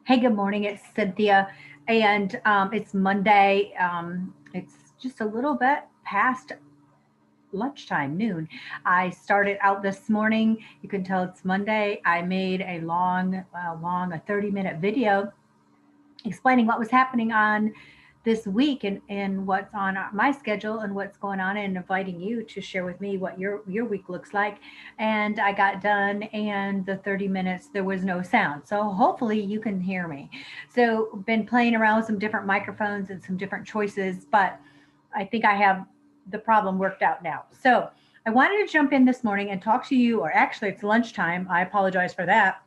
Hey, good morning. It's Cynthia, and it's Monday. It's just a little bit past lunchtime, noon. I started out this morning. You can tell it's Monday. I made a a 30-minute video explaining what was happening on this week and what's on my schedule and what's going on, and inviting you to share with me what your week looks like. And I got done, and the 30 minutes there was no sound, so hopefully you can hear me. So been playing around with some different microphones and some different choices, but I think I have the problem worked out now. So I wanted to jump in this morning and talk to you, or actually it's lunchtime, I apologize for that,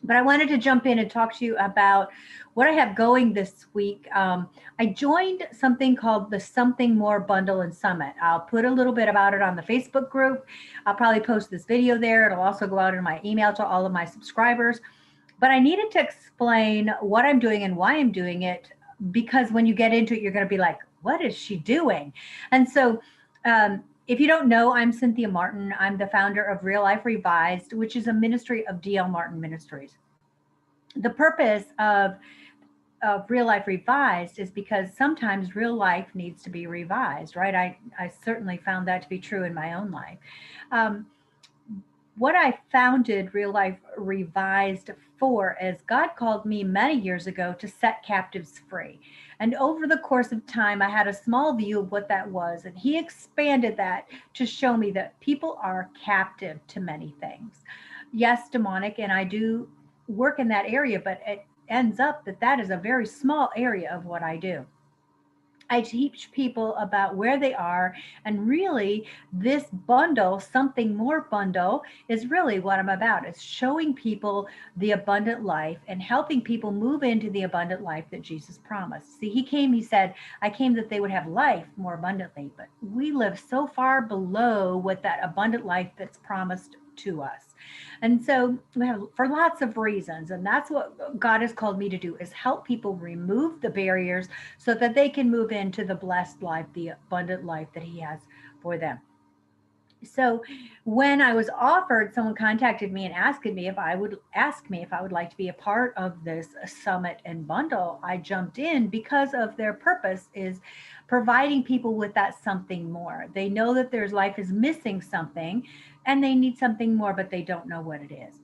but I wanted to jump in and talk to you about what I have going this week. I joined something called the Something More Bundle and Summit. I'll put a little bit about it on the Facebook group. I'll probably post this video there. It'll also go out in my email to all of my subscribers. But I needed to explain what I'm doing and why I'm doing it, because when you get into it, you're going to be like, what is she doing? And so, if you don't know, I'm Cynthia Martin. I'm the founder of Real Life Revised, which is a ministry of D.L. Martin Ministries. The purpose of Real Life Revised is because sometimes real life needs to be revised, right? I certainly found that to be true in my own life. Um, what I founded Real Life Revised for is God called me many years ago to set captives free. And over the course of time, I had a small view of what that was. And He expanded that to show me that people are captive to many things. Yes, demonic, and I do work in that area, but it ends up that that is a very small area of what I do. I teach people about where they are, and really, this bundle, Something More Bundle, is really what I'm about. It's showing people the abundant life and helping people move into the abundant life that Jesus promised. See, He said, I came that they would have life more abundantly, but we live so far below what that abundant life that's promised to us. And so we have, for lots of reasons, and that's what God has called me to do, is help people remove the barriers so that they can move into the blessed life, the abundant life that He has for them. So when I was offered, someone contacted me and ask me if I would like to be a part of this summit and bundle. I jumped in because of their purpose is providing people with that something more. They know that their life is missing something and they need something more, but they don't know what it is.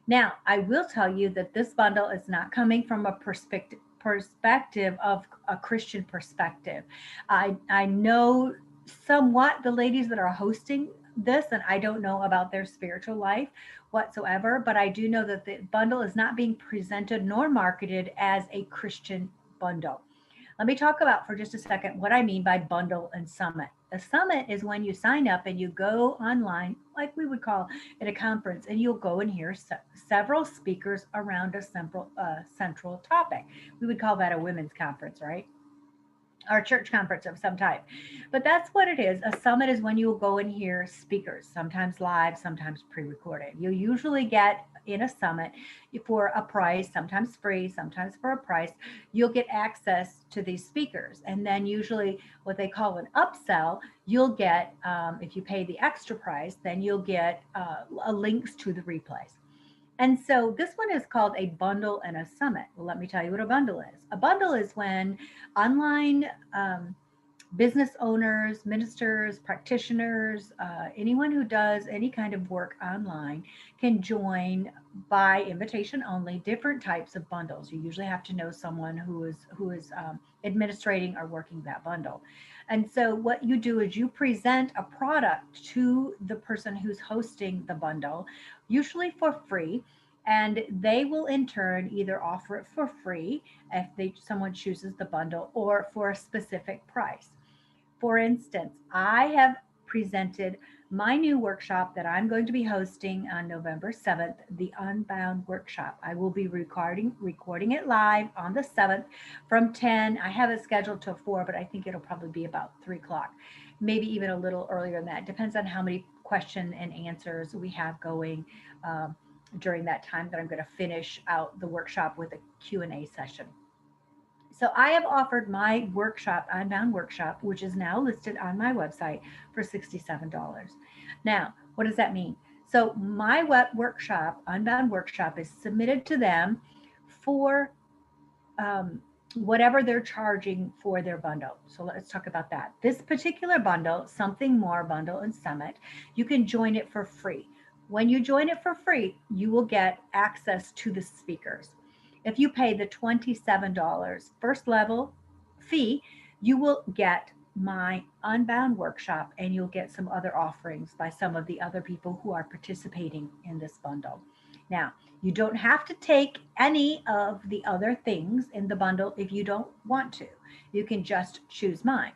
Now, I will tell you that this bundle is not coming from a perspective of a Christian perspective. I know somewhat the ladies that are hosting this, and I don't know about their spiritual life whatsoever, but I do know that the bundle is not being presented nor marketed as a Christian bundle. Let me talk about for just a second what I mean by bundle and summit. A summit is when you sign up and you go online, like we would call at a conference, and you'll go and hear several speakers around a central topic. We would call that a women's conference, right? Or church conference of some type. But that's what it is. A summit is when you will go and hear speakers, sometimes live, sometimes pre recorded. You usually get in a summit for a price, sometimes free, sometimes for a price. You'll get access to these speakers. And then, usually, what they call an upsell, you'll get, if you pay the extra price, then you'll get links to the replays. And so this one is called a bundle and a summit. Well, let me tell you what a bundle is. A bundle is when online business owners, ministers, practitioners, anyone who does any kind of work online can join by invitation only different types of bundles. You usually have to know someone who is administrating or working that bundle. And so what you do is you present a product to the person who's hosting the bundle, usually for free, and they will in turn either offer it for free if someone chooses the bundle, or for a specific price. For instance, I have presented my new workshop that I'm going to be hosting on November 7th, the Unbound Workshop. I will be recording it live on the 7th from 10. I have it scheduled till 4, but I think it'll probably be about 3 o'clock, maybe even a little earlier than that. Depends on how many question and answers we have going during that time that I'm going to finish out the workshop with a Q&A session. So I have offered my workshop, Unbound Workshop, which is now listed on my website for $67. Now, what does that mean? So my workshop, Unbound Workshop, is submitted to them for whatever they're charging for their bundle. So let's talk about that. This particular bundle, Something More Bundle and Summit, you can join it for free. When you join it for free, you will get access to the speakers. If you pay the $27 first level fee, you will get my Unbound Workshop, and you'll get some other offerings by some of the other people who are participating in this bundle. Now, you don't have to take any of the other things in the bundle if you don't want to. You can just choose mine.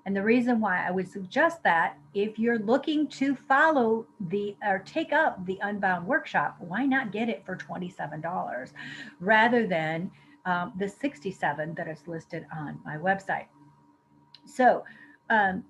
And the reason why I would suggest that, if you're looking to follow the or take up the Unbound Workshop, why not get it for $27 rather than the $67 that is listed on my website? So um,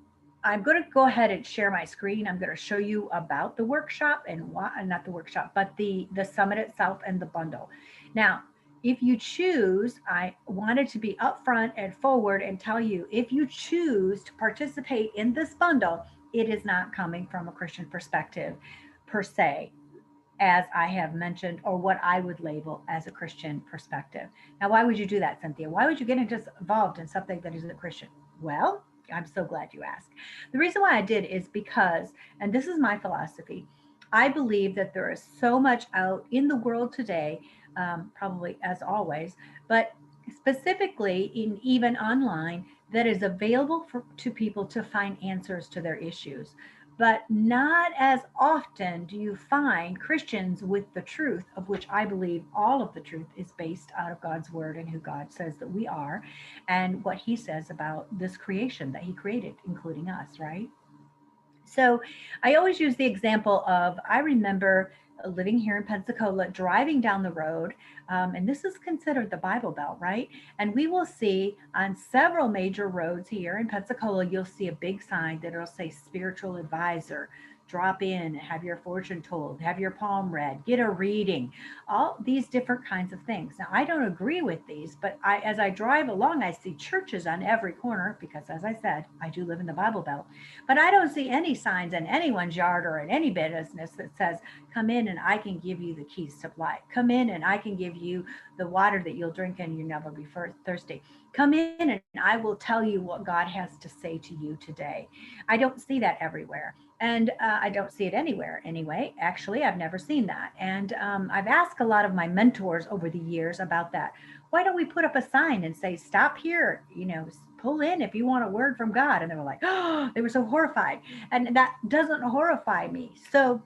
I'm going to go ahead and share my screen. I'm going to show you about the workshop and why, not the workshop, but the summit itself and the bundle. Now, if you choose, I wanted to be upfront and forward and tell you, if you choose to participate in this bundle, it is not coming from a Christian perspective per se, as I have mentioned, or what I would label as a Christian perspective. Now, why would you do that, Cynthia? Why would you get involved in something that isn't Christian? Well, I'm so glad you asked. The reason why I did is because, and this is my philosophy, I believe that there is so much out in the world today, probably as always, but specifically in even online, that is available to people to find answers to their issues. But not as often do you find Christians with the truth, of which I believe all of the truth is based out of God's word and who God says that we are, and what he says about this creation that he created, including us, right? So I always use the example of, I remember living here in Pensacola, driving down the road, and this is considered the Bible Belt, right? And we will see on several major roads here in Pensacola, you'll see a big sign that will say spiritual advisor. Drop in, have your fortune told, have your palm read, get a reading, all these different kinds of things. Now, I don't agree with these, but as I drive along, I see churches on every corner because, as I said, I do live in the Bible Belt. But I don't see any signs in anyone's yard or in any business that says, come in and I can give you the keys to life. Come in and I can give you the water that you'll drink and you'll never be thirsty. Come in and I will tell you what God has to say to you today. I don't see that everywhere. And I don't see it anywhere anyway. Actually, I've never seen that. And I've asked a lot of my mentors over the years about that. Why don't we put up a sign and say, stop here, pull in if you want a word from God? And they were like, oh, they were so horrified. And that doesn't horrify me. So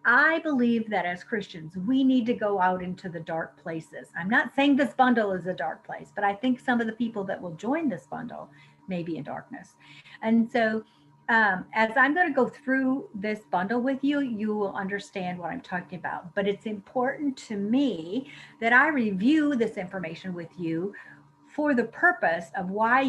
I believe that as Christians, we need to go out into the dark places. I'm not saying this bundle is a dark place, but I think some of the people that will join this bundle may be in darkness. And so, as I'm going to go through this bundle with you, you will understand what I'm talking about. But it's important to me that I review this information with you for the purpose of why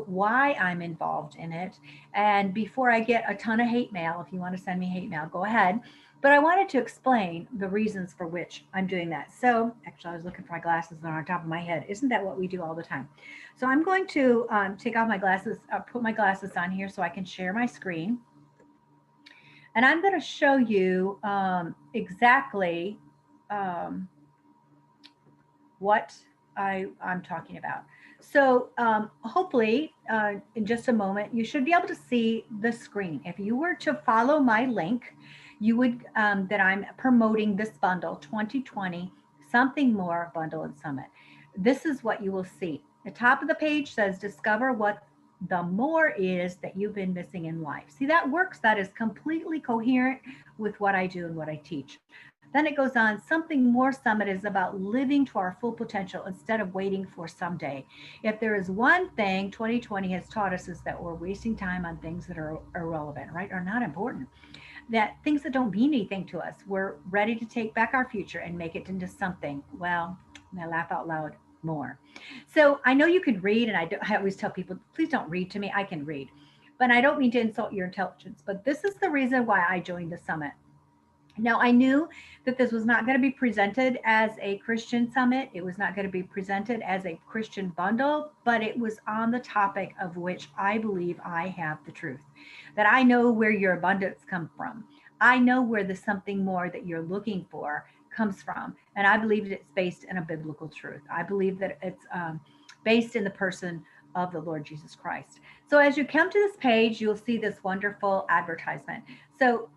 why I'm involved in it. And before I get a ton of hate mail, if you want to send me hate mail, go ahead. But I wanted to explain the reasons for which I'm doing that. So actually, I was looking for my glasses on top of my head. Isn't that what we do all the time? So I'm going to take off my glasses, put my glasses on here so I can share my screen. And I'm going to show you exactly what I'm talking about. So hopefully in just a moment, you should be able to see the screen. If you were to follow my link, you would, that I'm promoting this bundle 2020, Something More Bundle and Summit. This is what you will see. The top of the page says, discover what the more is that you've been missing in life. See, that works. That is completely coherent with what I do and what I teach. Then it goes on, Something More Summit is about living to our full potential instead of waiting for someday. If there is one thing 2020 has taught us, is that we're wasting time on things that are irrelevant, right? Are not important. That things that don't mean anything to us. We're ready to take back our future and make it into something, well, I laugh out loud, more. So I know you can read, and I always tell people, please don't read to me. I can read. But I don't mean to insult your intelligence. But this is the reason why I joined the summit. Now, I knew that this was not going to be presented as a Christian summit. It was not going to be presented as a Christian bundle, but it was on the topic of which I believe I have the truth, that I know where your abundance comes from. I know where the something more that you're looking for comes from. And I believe that it's based in a biblical truth. I believe that it's based in the person of the Lord Jesus Christ. So as you come to this page, you'll see this wonderful advertisement. So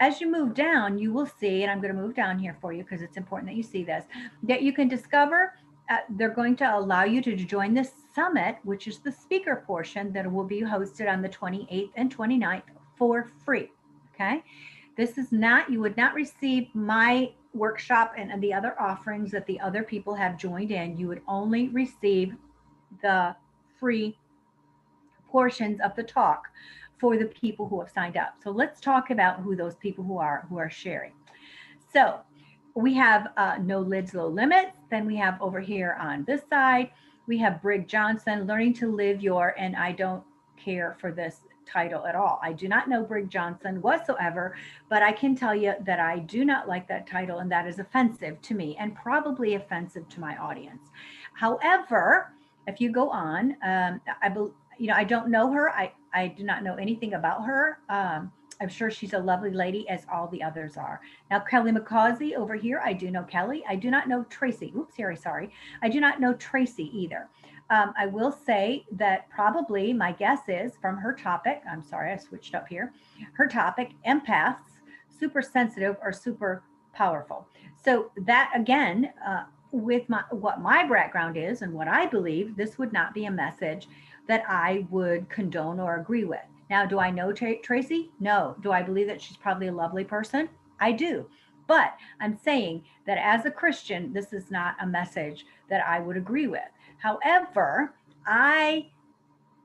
as you move down, you will see, and I'm going to move down here for you because it's important that you see this, that you can discover they're going to allow you to join this summit, which is the speaker portion that will be hosted on the 28th and 29th for free. Okay. This is not, you would not receive my workshop and the other offerings that the other people have joined in. You would only receive the free portions of the talk for the people who have signed up. So let's talk about who those people who are sharing. So we have No Lids, Low Limits. Then we have over here on this side, we have Brig Johnson, Learning to Live Your, and I don't care for this title at all. I do not know Brig Johnson whatsoever, but I can tell you that I do not like that title, and that is offensive to me and probably offensive to my audience. However, if you go on, I don't know her. I do not know anything about her. I'm sure she's a lovely lady, as all the others are. Now, Kelly McCausey over here, I do know Kelly. I do not know Tracy. Oops, sorry. I do not know Tracy either. I will say that probably my guess is from her topic, I'm sorry, I switched up here. Her topic, empaths, super sensitive or super powerful. So that again, with what my background is and what I believe, this would not be a message that I would condone or agree with. Now, do I know Tracy? No. Do I believe that she's probably a lovely person? I do. But I'm saying that as a Christian, this is not a message that I would agree with. However, I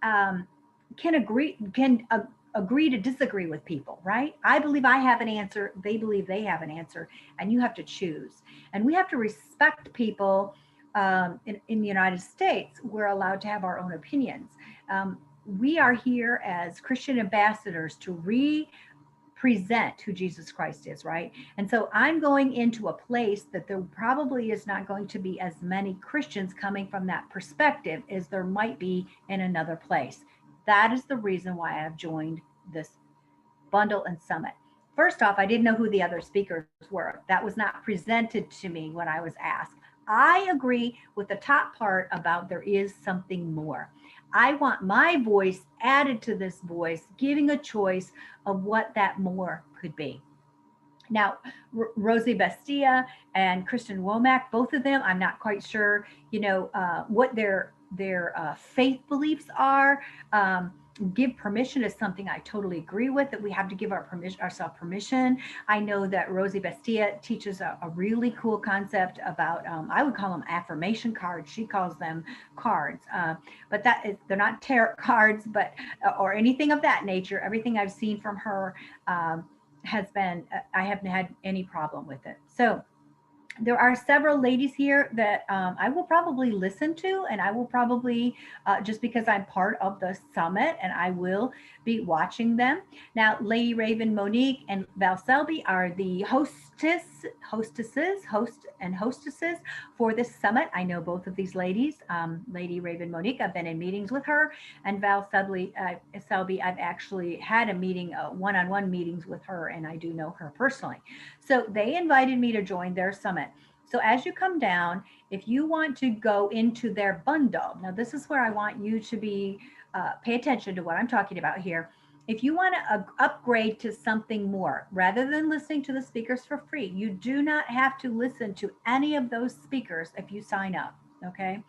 can agree to disagree with people, right? I believe I have an answer. They believe they have an answer, and you have to choose. And we have to respect people. In the United States, we're allowed to have our own opinions. We are here as Christian ambassadors to represent who Jesus Christ is, right? And so I'm going into a place that there probably is not going to be as many Christians coming from that perspective as there might be in another place. That is the reason why I've joined this bundle and summit. First off, I didn't know who the other speakers were. That was not presented to me when I was asked. I agree with the top part about there is something more. I want my voice added to this voice, giving a choice of what that more could be. Now, Rosie Bestia and Kristen Womack, both of them, I'm not quite sure, what their faith beliefs are. Give permission is something I totally agree with, that we have to give ourselves permission. I know that Rosie Bestia teaches a really cool concept about, I would call them affirmation cards. She calls them cards, but they're not tarot cards, or anything of that nature. Everything I've seen from her has been, I haven't had any problem with it. So there are several ladies here that I will probably listen to, and I will probably, just because I'm part of the summit, and I will be watching them. Now, Lady Raven Monique and Val Selby are the hostesses for this summit. I know both of these ladies. Lady Raven Monique, I've been in meetings with her, and Val Selby, I've actually had a meeting, one-on-one meetings with her, and I do know her personally. So they invited me to join their summit. So as you come down, if you want to go into their bundle, now this is where I want you to be, pay attention to what I'm talking about here. If you want to upgrade to something more, rather than listening to the speakers for free, you do not have to listen to any of those speakers if you sign up, okay,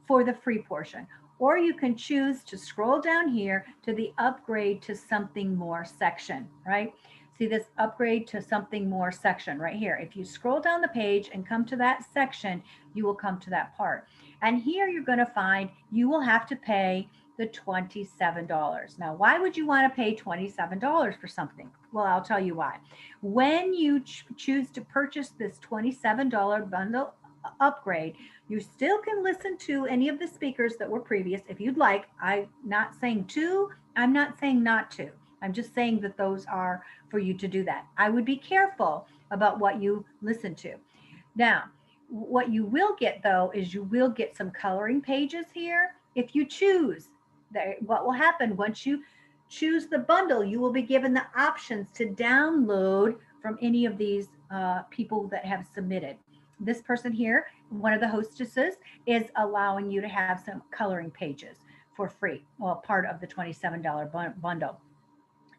for the free portion. Or you can choose to scroll down here to the upgrade to something more section, right? See this upgrade to something more section right here. If you scroll down the page and come to that section, you will come to that part. And here you're going to find you will have to pay the $27. Now, why would you want to pay $27 for something? Well, I'll tell you why. When you choose to purchase this $27 bundle upgrade, you still can listen to any of the speakers that were previous if you'd like. I'm not saying to, I'm not saying not to. I'm just saying that those are for you to do that. I would be careful about what you listen to. Now, what you will get though is you will get some coloring pages here. If you choose, what will happen once you choose the bundle, you will be given the options to download from any of these people that have submitted. This person here, one of the hostesses, is allowing you to have some coloring pages for free. Well, part of the $27 bundle.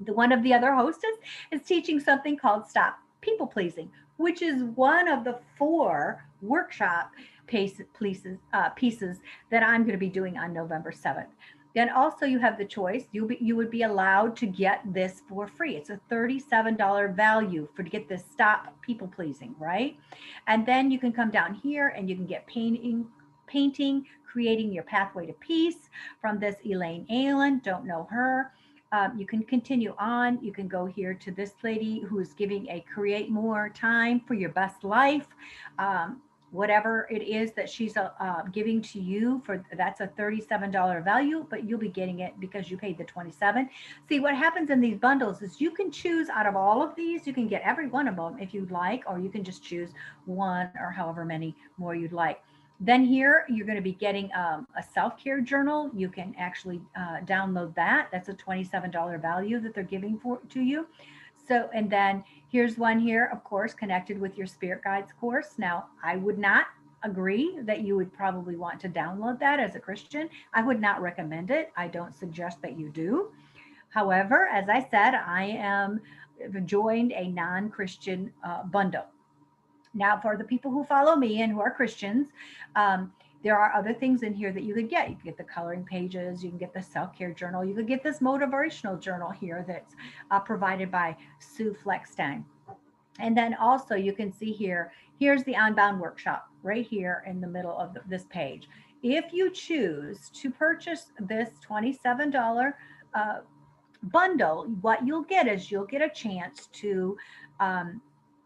One of the other hostess is teaching something called Stop People Pleasing, which is one of the 4 workshop pieces that I'm going to be doing on November 7th. Then also you have the choice. You would be allowed to get this for free. It's a $37 value for to get this Stop People Pleasing, right? And then you can come down here and you can get painting, creating your pathway to peace from this Elaine Allen. Don't know her. You can continue on. You can go here to this lady who is giving a create more time for your best life. Whatever it is that she's giving to you for, that's a $37 value, but you'll be getting it because you paid the 27. See, what happens in these bundles is you can choose out of all of these. You can get every one of them if you'd like, or you can just choose one or however many more you'd like. Then here you're going to be getting a self-care journal. You can actually download that. That's a $27 value that they're giving for to you. So, and then here's one here, of course, connected with your spirit guides course. Now, I would not agree that you would probably want to download that as a Christian. I would not recommend it. I don't suggest that you do. However, as I said, I am joined a non-Christian bundle. Now, for the people who follow me and who are Christians, there are other things in here that you could get. You can get the coloring pages, you can get the self care journal, you could get this motivational journal here that's provided by Sue Fleckstein. And then also you can see here, here's the Unbound Workshop right here in the middle of this page. If you choose to purchase this $27 uh, bundle, what you'll get is you'll get a chance to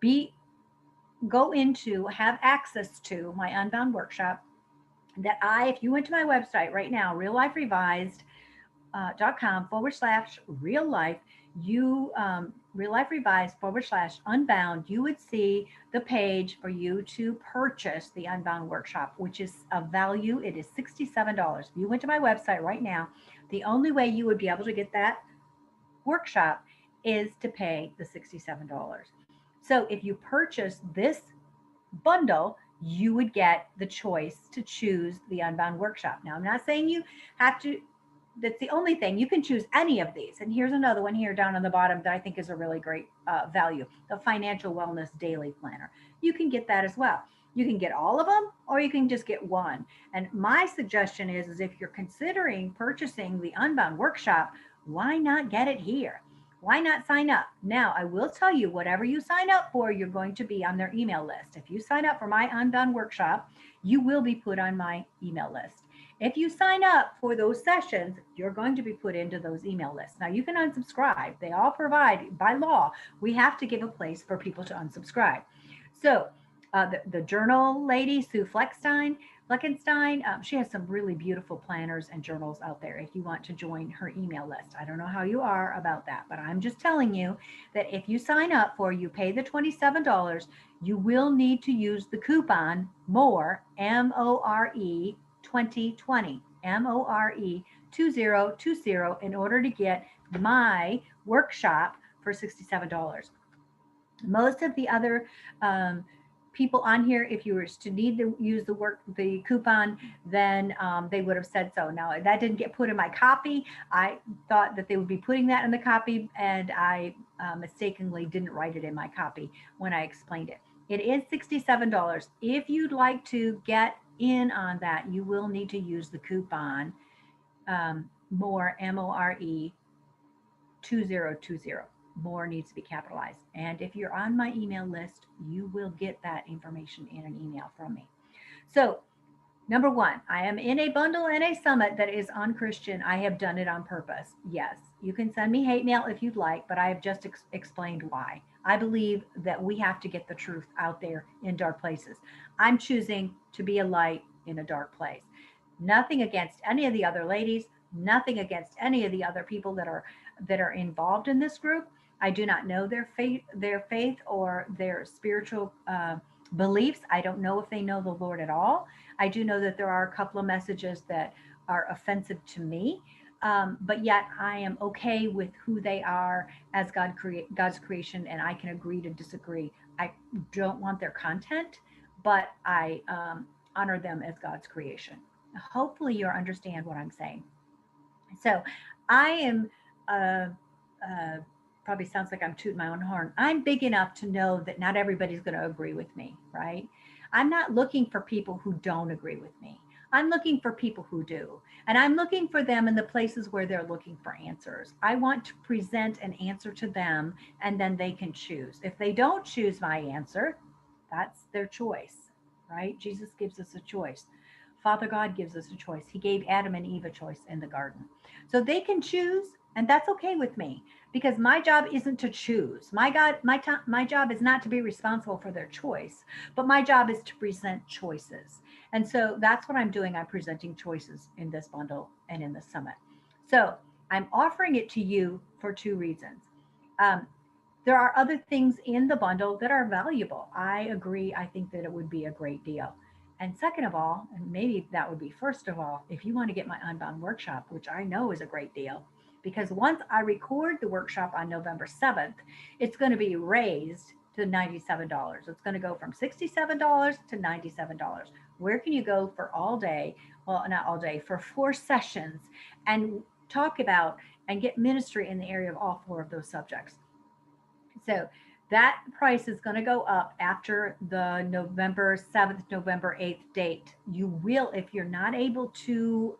be go into have access to my Unbound Workshop that if you went to my website right now, realliferevised.com/real life, real life revised/unbound, you would see the page for you to purchase the Unbound Workshop, which is a value. It is $67. If you went to my website right now, the only way you would be able to get that workshop is to pay the $67. So if you purchase this bundle, you would get the choice to choose the Unbound Workshop. Now, I'm not saying you have to, that's the only thing. You can choose any of these. And here's another one here down on the bottom that I think is a really great value, the Financial Wellness Daily Planner. You can get that as well. You can get all of them or you can just get one. And my suggestion is if you're considering purchasing the Unbound Workshop, why not get it here? Why not sign up? Now, I will tell you, whatever you sign up for, you're going to be on their email list. If you sign up for my Unbound Workshop, you will be put on my email list. If you sign up for those sessions, you're going to be put into those email lists. Now, you can unsubscribe. They all provide, by law, we have to give a place for people to unsubscribe. So, the journal lady, Sue Fleckstein, she has some really beautiful planners and journals out there if you want to join her email list. I don't know how you are about that, but I'm just telling you that if you sign up you pay the $27, you will need to use the coupon MORE, MORE 2020, MORE 2020 in order to get my workshop for $67. Most of the other people on here, if you were to need to use the coupon, then they would have said so. Now that didn't get put in my copy. I thought that they would be putting that in the copy, and I mistakenly didn't write it in my copy when I explained it. It is $67. If you'd like to get in on that, you will need to use the coupon MORE, MORE 2020. More needs to be capitalized. And if you're on my email list, you will get that information in an email from me. So, number one, I am in a bundle and a summit that is unchristian. I have done it on purpose. Yes, you can send me hate mail if you'd like, but I have just explained why. I believe that we have to get the truth out there in dark places. I'm choosing to be a light in a dark place. Nothing against any of the other ladies, nothing against any of the other people that are involved in this group. I do not know their faith or their spiritual beliefs. I don't know if they know the Lord at all. I do know that there are a couple of messages that are offensive to me, but yet I am okay with who they are as God's creation, and I can agree to disagree I don't want their content, but I honor them as God's creation. Hopefully, you understand what I'm saying. So, I am. Uh, uh, Probably sounds like I'm tooting my own horn. I'm big enough to know that not everybody's going to agree with me, right? I'm not looking for people who don't agree with me. I'm looking for people who do. And I'm looking for them in the places where they're looking for answers. I want to present an answer to them and then they can choose. If they don't choose my answer, that's their choice, right? Jesus gives us a choice. Father God gives us a choice. He gave Adam and Eve a choice in the garden. So they can choose, and that's okay with me because my job isn't to choose. My job is not to be responsible for their choice, but my job is to present choices. And so that's what I'm doing. I'm presenting choices in this bundle and in the summit. So I'm offering it to you for two reasons. Um, there are other things in the bundle that are valuable. I agree. I think that it would be a great deal. And second of all, and maybe that would be first of all, if you want to get my Unbound Workshop, which I know is a great deal, because once I record the workshop on November 7th, it's going to be raised to $97. It's going to go from $67 to $97. Where can you go for all day? Well, not all day, for 4 sessions and talk about and get ministry in the area of all four of those subjects? So that price is going to go up after the November 7th, November 8th date. You will, if you're not able to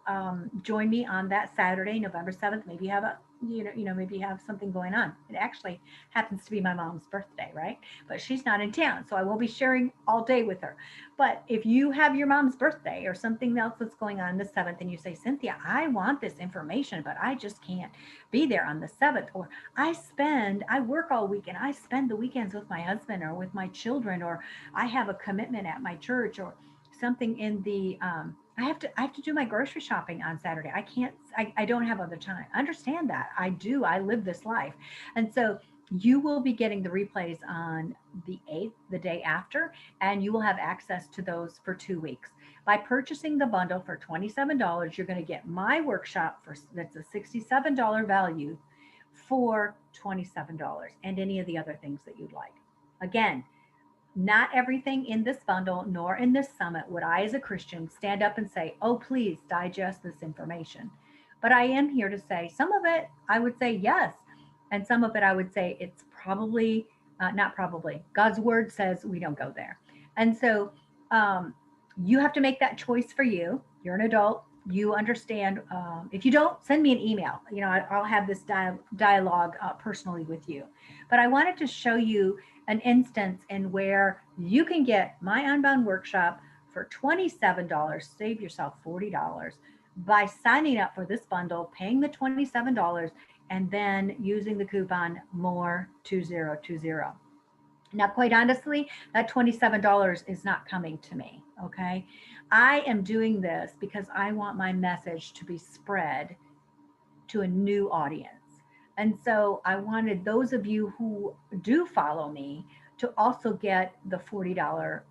join me on that Saturday, November 7th, maybe you have maybe you have something going on. It actually happens to be my mom's birthday, right? But she's not in town, so I won't be sharing all day with her. But if you have your mom's birthday or something else that's going on the 7th and you say, Cynthia, I want this information, but I just can't be there on the 7th, or I work all weekend. I spend the weekends with my husband or with my children, or I have a commitment at my church or something in the, I have to do my grocery shopping on Saturday. I don't have other time. Understand that. I live this life. And so you will be getting the replays on the 8th, the day after, and you will have access to those for 2 weeks. By purchasing the bundle for $27, you're going to get my workshop that's a $67 value for $27 and any of the other things that you'd like. Again, not everything in this bundle nor in this summit would I, as a Christian, stand up and say, oh, please digest this information. But I am here to say some of it, I would say yes. And some of it, I would say it's probably, not probably. God's word says we don't go there. And so you have to make that choice for you. You're an adult. You understand. If you don't, send me an email. I'll have this dialogue personally with you. But I wanted to show you an instance in where you can get my Unbound Workshop for $27, save yourself $40 by signing up for this bundle, paying the $27, and then using the coupon MORE2020. Now, quite honestly, that $27 is not coming to me. Okay. I am doing this because I want my message to be spread to a new audience. And so I wanted those of you who do follow me to also get the $40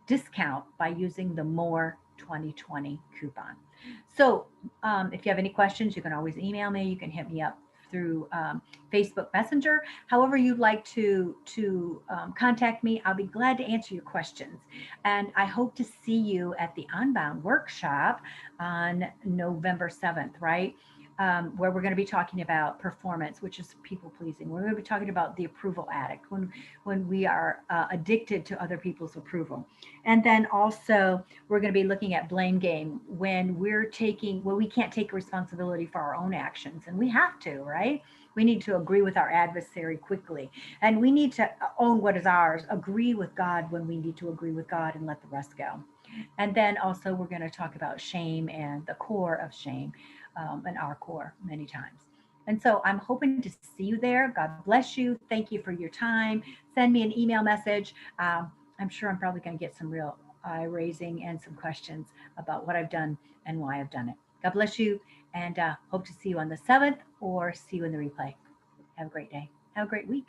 discount by using the MORE 2020 coupon. So if you have any questions, you can always email me. You can hit me up through Facebook Messenger. However you'd like to contact me, I'll be glad to answer your questions. And I hope to see you at the Unbound Workshop on November 7th, right? Where we're going to be talking about performance, which is people pleasing. We're going to be talking about the approval addict, when we are addicted to other people's approval. And then also we're going to be looking at blame game when we can't take responsibility for our own actions, and we have to, right? We need to agree with our adversary quickly, and we need to own what is ours, agree with God when we need to agree with God, and let the rest go. And then also we're going to talk about shame and the core of shame, and our core many times. And so I'm hoping to see you there. God bless you. Thank you for your time. Send me an email message. I'm sure I'm probably going to get some real eye raising and some questions about what I've done and why I've done it. God bless you, and hope to see you on the 7th or see you in the replay. Have a great day. Have a great week.